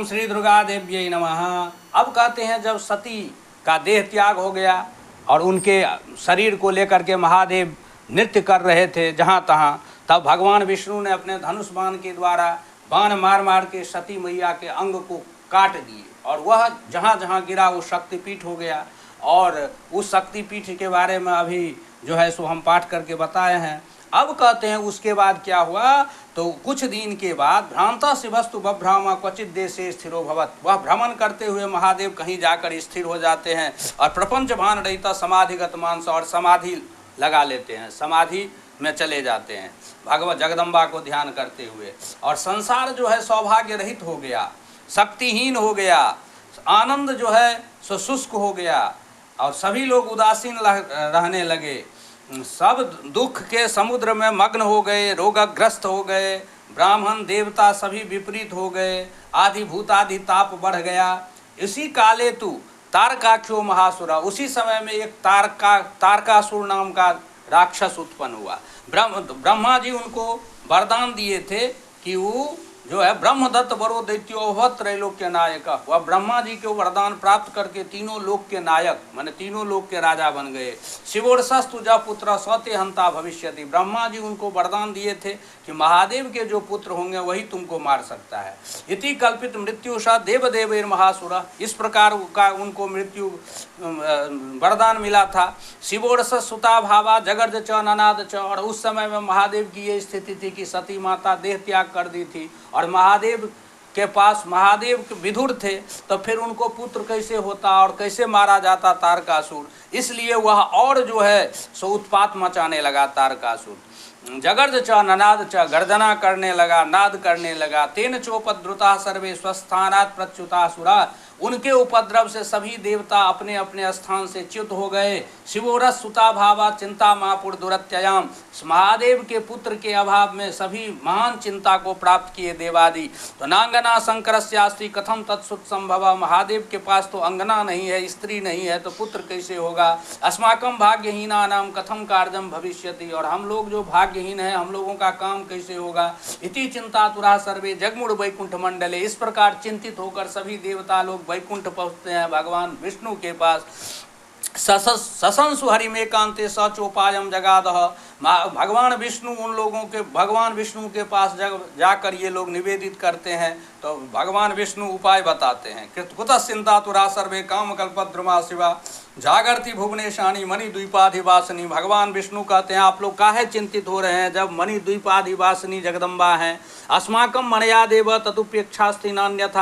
ओम श्री दुर्गा देव्यै नमः। अब कहते हैं जब सती का देह त्याग हो गया और उनके शरीर को लेकर के महादेव नृत्य कर रहे थे जहाँ तहाँ, तब भगवान विष्णु ने अपने धनुष बाण के द्वारा बाण मार मार के सती मैया के अंग को काट दिए और वह जहाँ जहाँ गिरा वो शक्तिपीठ हो गया। और उस शक्तिपीठ के बारे में अभी जो है सो हम पाठ करके बताए हैं। अब कहते हैं उसके बाद क्या हुआ, तो कुछ दिन के बाद भ्रांता शिवस्तु बभ्रामा क्वचित देशे स्थिरो भवत, वह भ्रमण करते हुए महादेव कहीं जाकर स्थिर हो जाते हैं और प्रपंच भान रहिता समाधिगत मानस, और समाधि लगा लेते हैं, समाधि में चले जाते हैं भगवत जगदम्बा को ध्यान करते हुए। और संसार जो है सौभाग्य रहित हो गया, शक्तिहीन हो गया, आनंद जो है सो शुष्क हो गया और सभी लोग उदासीन रहने लगे, सब दुख के समुद्र में मग्न हो गए, रोगग्रस्त हो गए, ब्राह्मण देवता सभी विपरीत हो गए, आदि भूतादि ताप बढ़ गया। इसी काले तु तारकाख्यो महासुरा, उसी समय में एक तारकासुर नाम का राक्षस उत्पन्न हुआ। ब्रह्मा जी उनको वरदान दिए थे कि वो जो है ब्रह्मदत्त वरो दैत्यो त्रैलोक्य नायक, वह ब्रह्मा जी के वरदान प्राप्त करके तीनों लोक के नायक माने तीनों लोक के राजा बन गए। शिवोरसस्तु जा पुत्र सौते हंता भविष्यति, ब्रह्मा जी उनको वरदान दिए थे कि महादेव के जो पुत्र होंगे वही तुमको मार सकता है। इति कल्पित मृत्युषा देवदेवेर महासुरा, इस प्रकार का उनको मृत्यु वरदान मिला था। शिवोरस सुता भावा जगर्द च ननाद च, और उस समय में महादेव की ये स्थिति थी कि सती माता देह त्याग कर दी थी और महादेव के पास महादेव विधुर थे, तो फिर उनको पुत्र कैसे होता और कैसे मारा जाता तारकासुर, इसलिए वह और जो है सो उत्पात मचाने लगा तारकासुर। जगर्द च ननाद च, गर्जना करने लगा, नाद करने लगा। तेन चोपद्रुता सर्वे स्वस्थानात् प्रच्युतासुरा, उनके उपद्रव से सभी देवता अपने अपने स्थान से च्युत हो गए। शिवोरस सुता भावा चिंता महापुर दुरत्ययाम, महादेव के पुत्र के अभाव में सभी महान चिंता को प्राप्त किए देवादि। तो नांगना शंकरस्यास्ति कथम तत्सुत संभव, महादेव के पास तो अंगना नहीं है, स्त्री नहीं है, तो पुत्र कैसे होगा। अस्माकम भाग्यहीना नाम कथम कार्यम भविष्यति, और हम लोग जो भाग्यहीन है हम लोगों का काम कैसे होगा। इति चिंता तुरा सर्वे जगमुड़ वैकुंठ मंडले, इस प्रकार चिंतित होकर सभी देवता लोग वैकुंठ पहुँचते हैं भगवान विष्णु के पास। ससंसु हरिमेकांते सचोपायम जगादह, भगवान विष्णु उन लोगों के भगवान विष्णु के पास जाकर ये लोग निवेदित करते हैं, तो भगवान विष्णु उपाय बताते हैं। कुतः चिंता तुरा सर्वे काम कल्पद्रुमा शिवा जागरती भुवनेशानी मणि द्वीपाधिवासिनी, भगवान विष्णु कहते हैं आप लोग काहे चिंतित हो रहे हैं जब मणि द्वीपाधिवासिनी जगदम्बा हैं। अस्माकम मणया देव तदुपेक्षास्ति नान्यथा